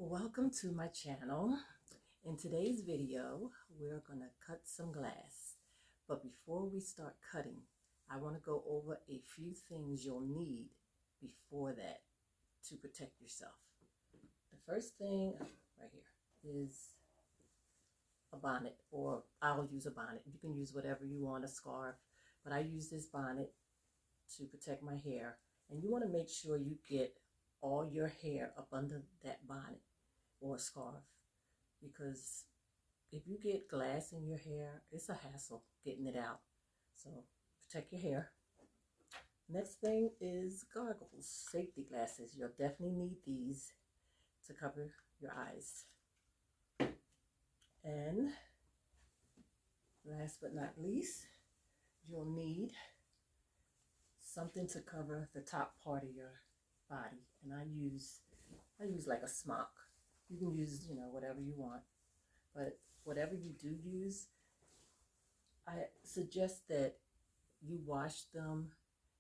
Welcome to my channel. In today's video, we're going to cut some glass. But before we start cutting, I want to go over a few things you'll need before that to protect yourself. The first thing right here is a bonnet, or I'll use a bonnet. You can use whatever you want, a scarf, but I use this bonnet to protect my hair. And you want to make sure you get all your hair up under that bonnet or a scarf, because if you get glass in your hair, it's a hassle getting it out. So protect your hair. Next thing is goggles, safety glasses. You'll definitely need these to cover your eyes. And last but not least, you'll need something to cover the top part of your body. And I use like a smock. You can use, whatever you want. But whatever you do use, I suggest that you wash them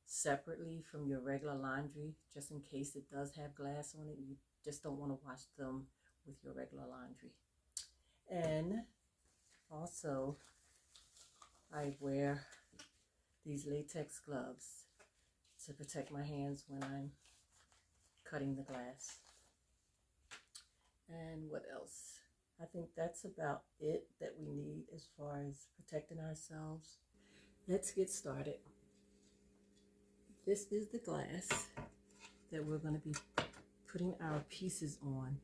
separately from your regular laundry, just in case it does have glass on it. You just don't want to wash them with your regular laundry. And also, I wear these latex gloves to protect my hands when I'm cutting the glass. And what else? I think that's about it that we need as far as protecting ourselves. Let's get started. This is the glass that we're going to be putting our pieces on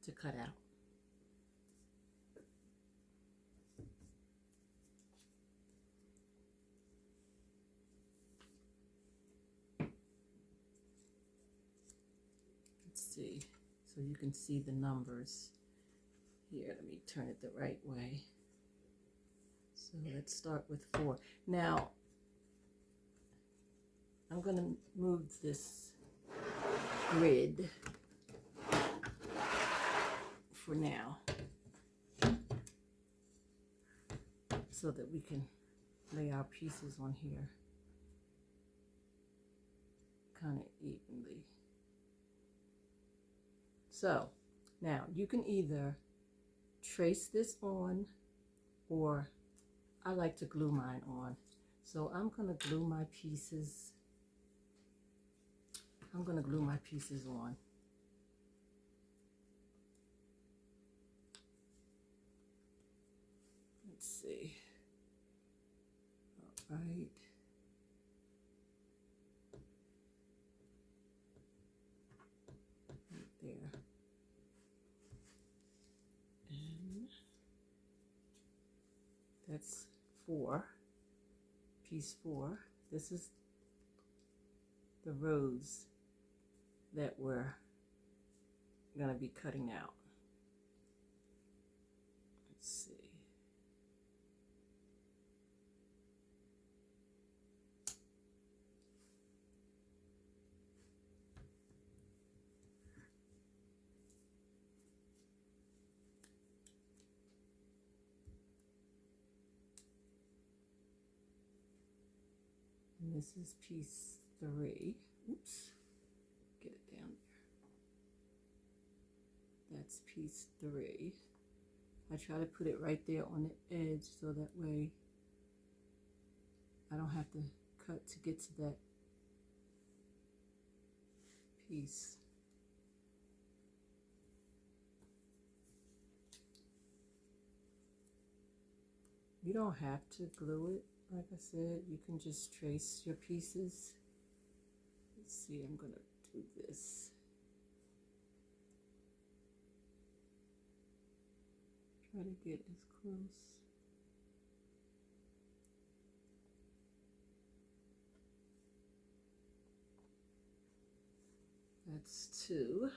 to cut out. Let's see. So you can see the numbers here. Let me turn it the right way. So let's start with 4. Now, I'm going to move this grid for now so that we can lay our pieces on here kind of evenly. So now you can either trace this on, or I like to glue mine on. So I'm going to glue my pieces. I'm going to glue my pieces on. Let's see. All right. There. And that's 4, piece 4. This is the rows that we're going to be cutting out. Let's see. And this is piece 3. Oops, get it down there. That's piece 3. I try to put it right there on the edge so that way I don't have to cut to get to that piece. You don't have to glue it. Like I said, you can just trace your pieces. Let's see, I'm going to do this. Try to get as close. That's 2.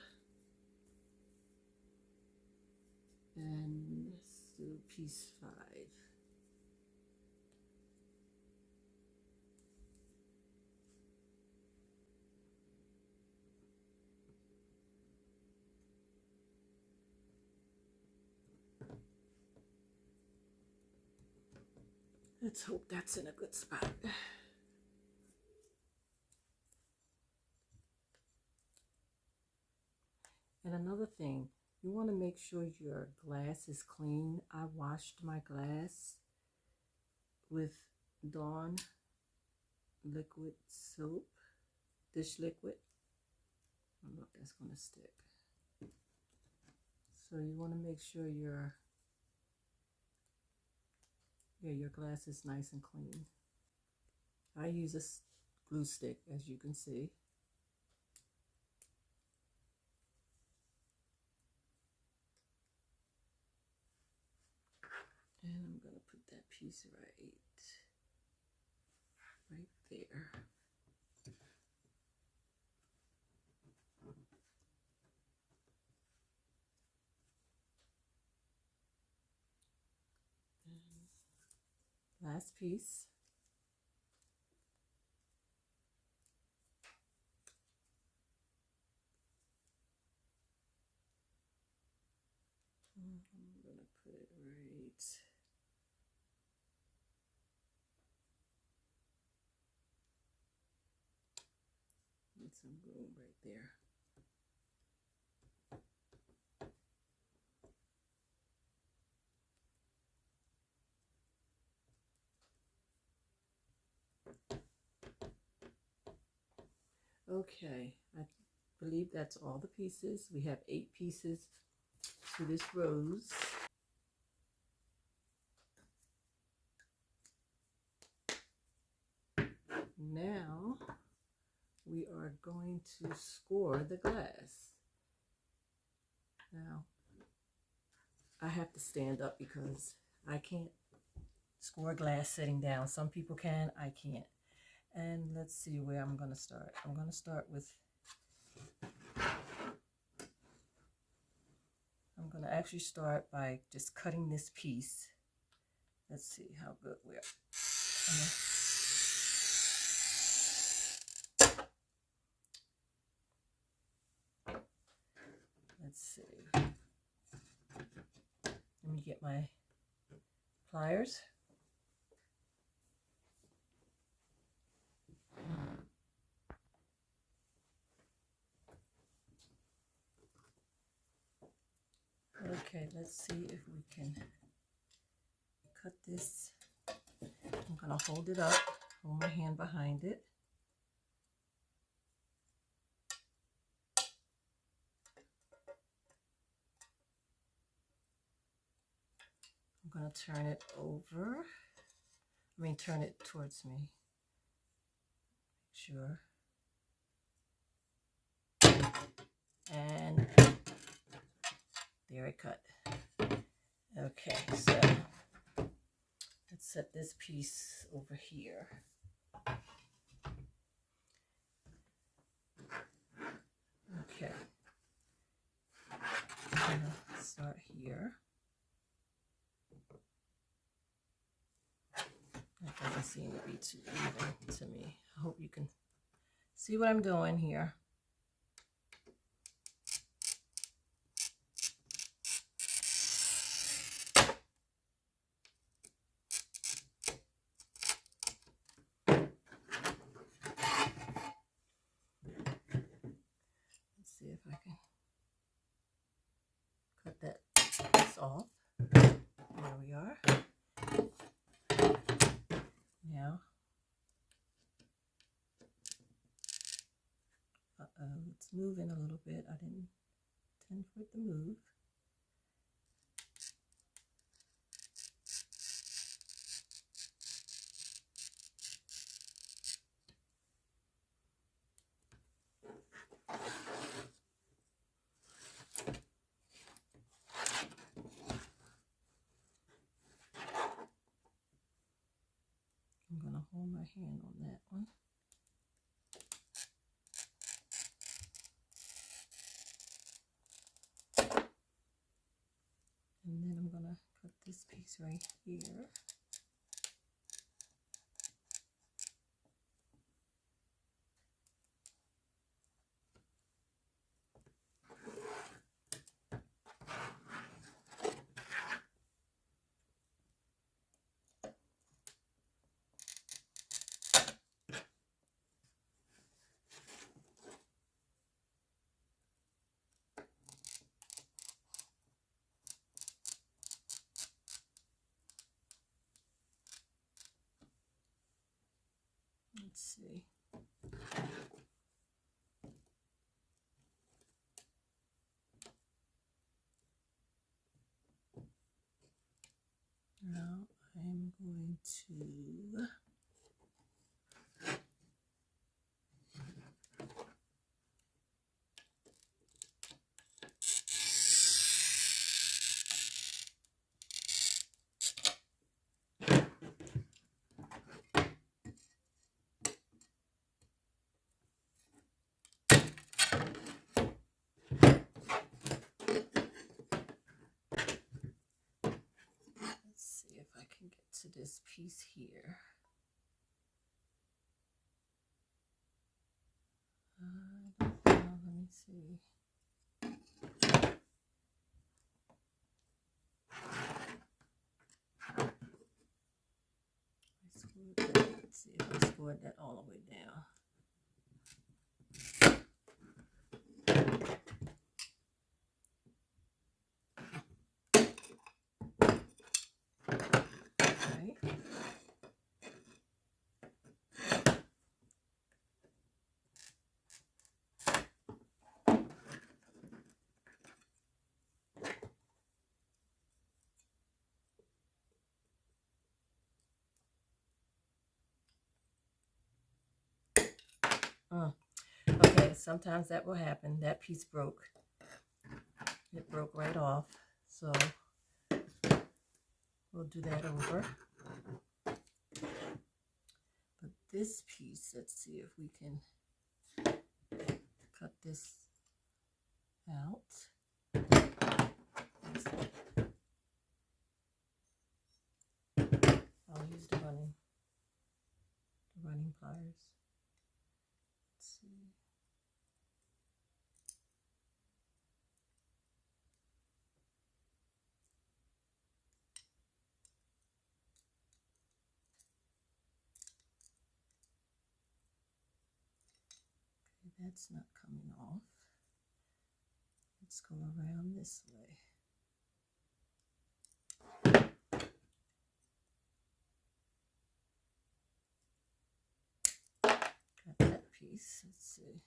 And let's do piece 5. Let's hope that's in a good spot. And another thing, you want to make sure your glass is clean. I washed my glass with Dawn liquid soap, dish liquid. Oh, look, that's going to stick. So you want to make sure your glass is nice and clean. I use a glue stick, as you can see. And I'm going to put that piece right there. And last piece. I'm going to put it right. Need some room right there. Okay, I believe that's all the pieces. We have 8 pieces to this rose. Now we are going to score the glass. Now I have to stand up because I can't score glass sitting down. Some people can, I can't. And let's see where I'm going to start. I'm going to start with, I'm going to actually start by just cutting this piece. Let's see how good we are. Let's see. Let me get my pliers. Okay, let's see if we can cut this. I'm going to hold it up, hold my hand behind it. I'm going to turn it over. Turn it towards me. Make sure. And there it cut. Okay, so let's set this piece over here. Okay. I'm going to start here. That doesn't seem to be too even to me. I hope you can see what I'm doing here. Let's see if I can cut that piece off. There we are. Now, it's moving a little bit. I didn't intend for it to move. I'm going to hold my hand on that one. And then I'm going to cut this piece right here. see. Now I'm going to to this piece here. I don't know, let me see. Let's see if I scored that all the way down. Okay, sometimes that will happen. That piece broke. It broke right off. So we'll do that over. But this piece, let's see if we can cut this out. I'll use the running pliers. Let's see. Okay, that's not coming off. Let's go around this way. Got that piece. Let's see.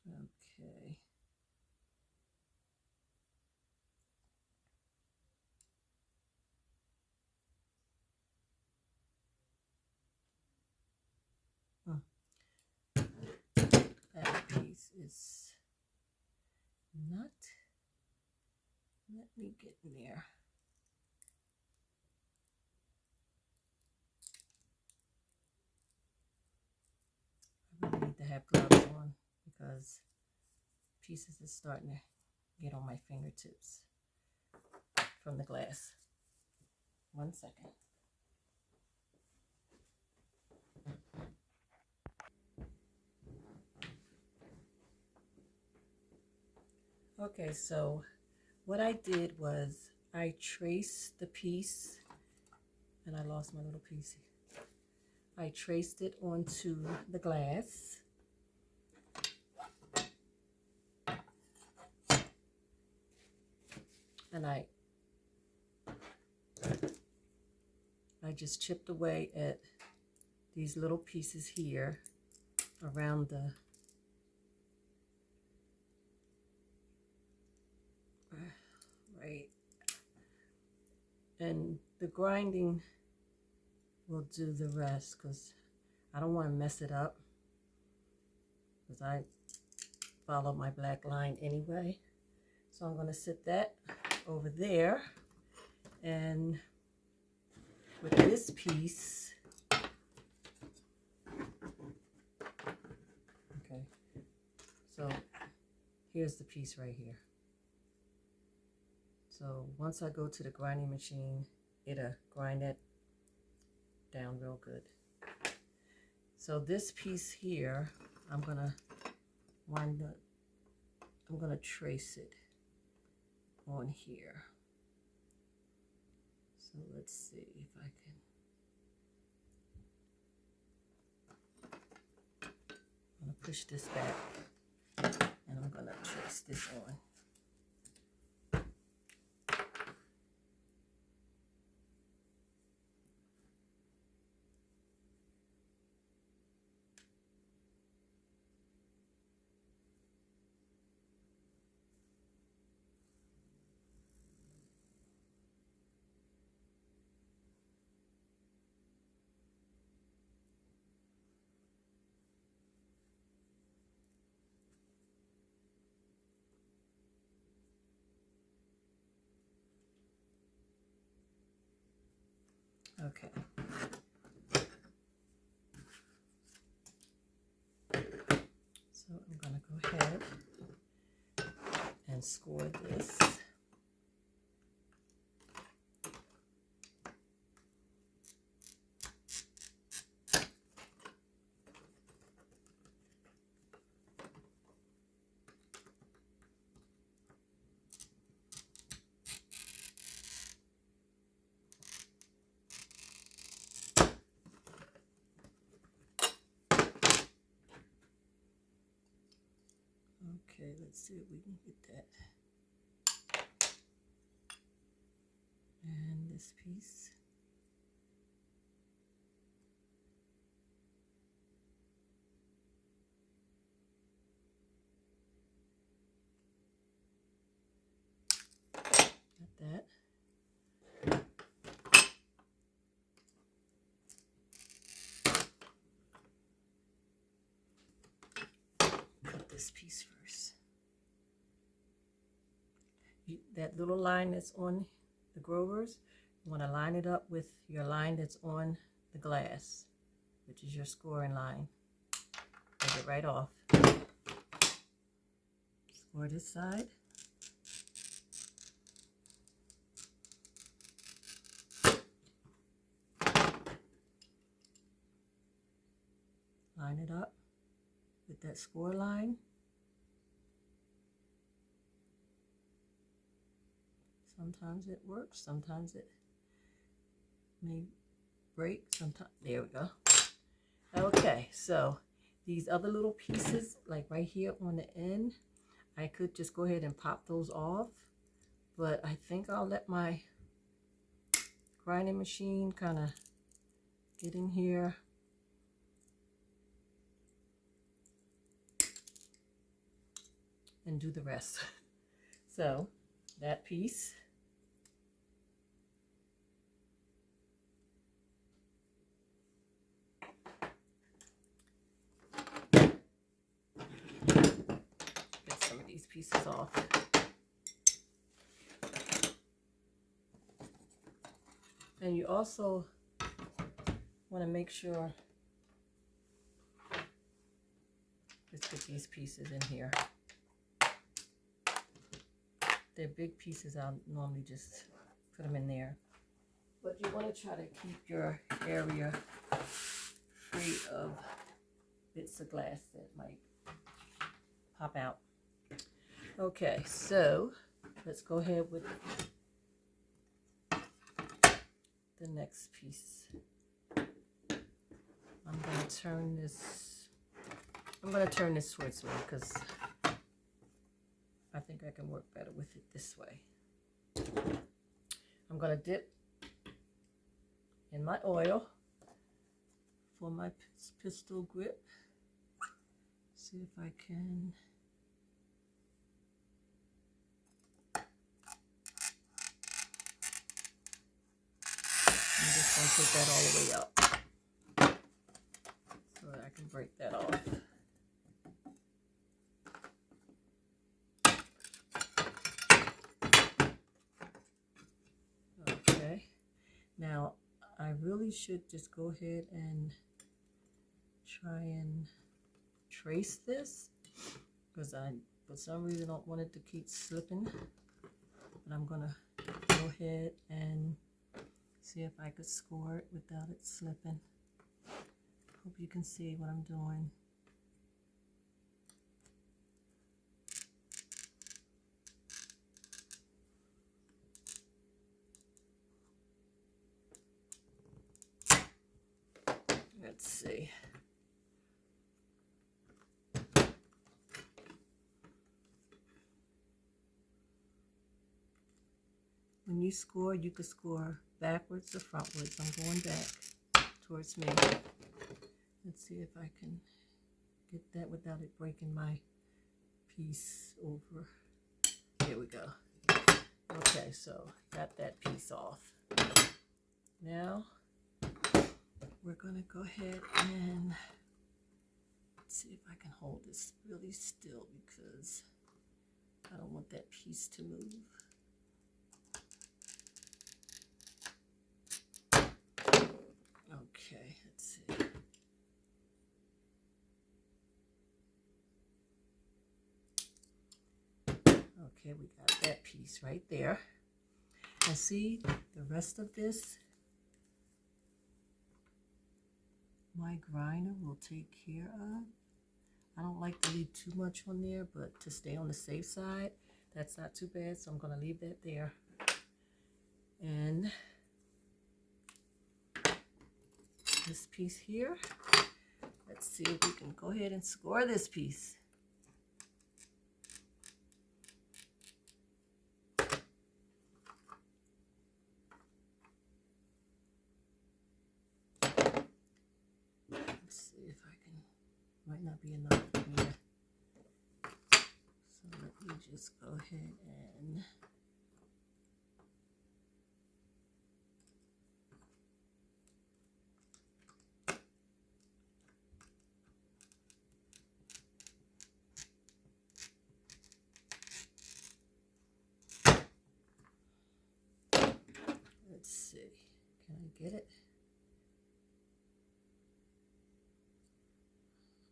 Okay. That piece is not. Let me get in there. I really need to have gloves on because pieces is starting to get on my fingertips from the glass. 1 second. Okay, so what I did was I traced the piece, and I lost my little piece. I traced it onto the glass. And I just chipped away at these little pieces here around the right, and the grinding will do the rest because I don't want to mess it up because I follow my black line anyway. So I'm going to sit that over there, and with this piece, okay, so here's the piece right here. So once I go to the grinding machine, it'll grind it down real good. So this piece here, I'm gonna wind up, I'm going to trace it on here. So let's see if I can. I'm going to push this back and I'm going to trace this on. Okay. So I'm going to go ahead and score this. Okay, let's see if we can get that. And this piece. Got that. Cut this piece first. That little line that's on the Grovers, you want to line it up with your line that's on the glass, which is your scoring line. Take it right off. Score this side. Line it up with that score line. Sometimes it works, sometimes it may break, sometimes, there we go. Okay, so these other little pieces, like right here on the end, I could just go ahead and pop those off, but I think I'll let my grinding machine kind of get in here. And do the rest. So that piece. Get some of these pieces off. And you also want to make sure, let's get these pieces in here. They're big pieces, I'll normally just put them in there. But you want to try to keep your area free of bits of glass that might pop out. Okay, so let's go ahead with the next piece. I'm going to turn this towards me because I think I can work better with it this way. I'm going to dip in my oil for my pistol grip. See if I can. I'm just going to take that all the way up so that I can break that off. Okay, now I really should just go ahead and try and trace this because I, for some reason, don't want it to keep slipping. But I'm going to go ahead and see if I could score it without it slipping. Hope you can see what I'm doing. Let's see. When you score, you could score backwards or frontwards. I'm going back towards me. Let's see if I can get that without it breaking my piece over. Here we go. Okay, so got that piece off. Now we're gonna go ahead and see if I can hold this really still because I don't want that piece to move. Okay, let's see. Okay, we got that piece right there. And see, the rest of this, my grinder will take care of. I don't like to leave too much on there, but to stay on the safe side, that's not too bad. So I'm going to leave that there. And this piece here, let's see if we can go ahead and score this piece. Let's see if I can, might not be enough here. So let me just go ahead and let's see, can I get it?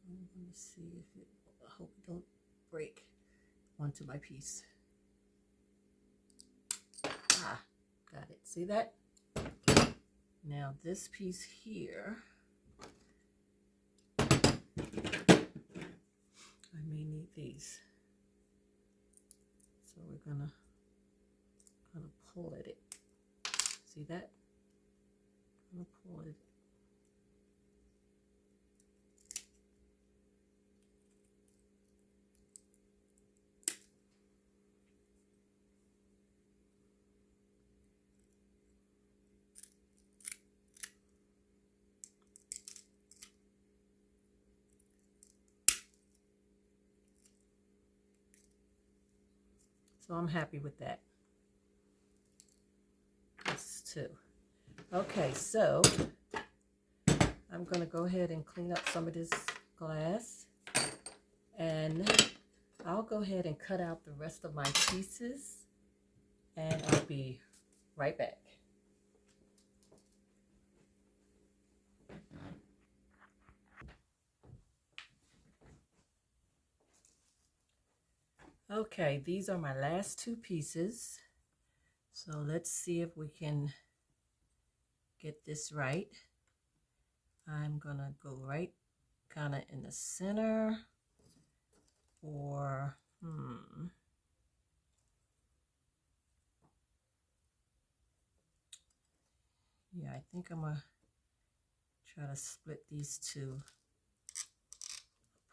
I'm going to see if it, I hope it don't break onto my piece. Ah, got it. See that? Now this piece here, I may need these. So we're gonna kind of pull at it. See that? I'm gonna pull it. So I'm happy with that. That's two. Okay, so I'm going to go ahead and clean up some of this glass. And I'll go ahead and cut out the rest of my pieces. And I'll be right back. Okay, these are my last two pieces. So let's see if we can get this right. I'm gonna go right kind of in the center, or yeah, I think I'm gonna try to split these two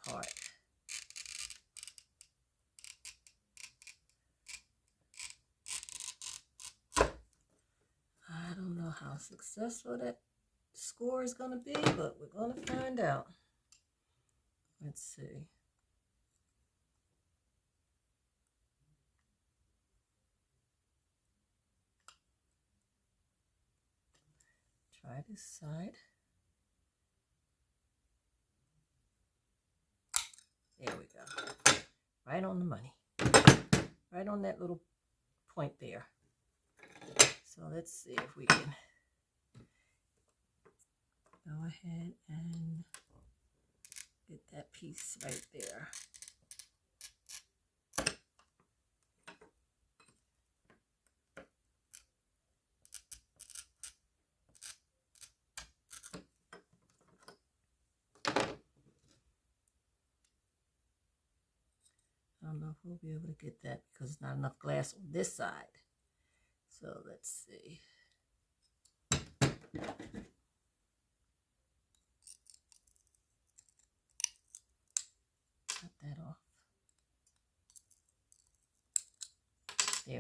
apart. I don't know how successful that score is going to be, but we're going to find out. Let's see. Try this side. There we go. Right on the money. Right on that little point there. So let's see if we can go ahead and get that piece right there. I don't know if we'll be able to get that because there's not enough glass on this side. So let's see.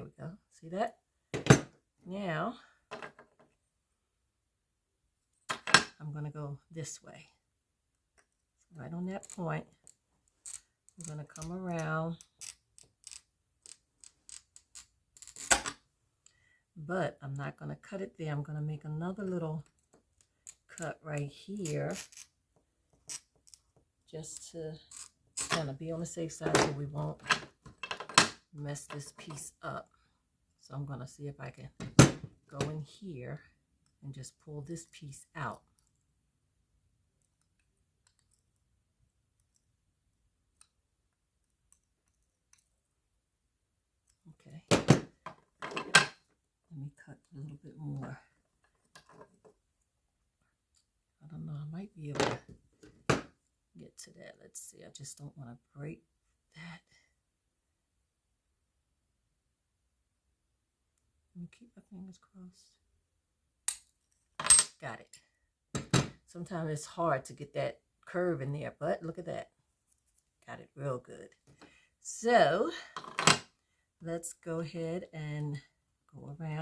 There we go. See that? Now, I'm going to go this way. So right on that point, I'm going to come around. But I'm not going to cut it there. I'm going to make another little cut right here, just to kind of be on the safe side so we won't mess this piece up. So I'm going to see if I can go in here and just pull this piece out. Okay. Let me cut a little bit more. I don't know, I might be able to get to that. Let's see, I just don't want to break that. Let me keep my fingers crossed. Got it. Sometimes it's hard to get that curve in there, but look at that. Got it real good. So let's go ahead and go around.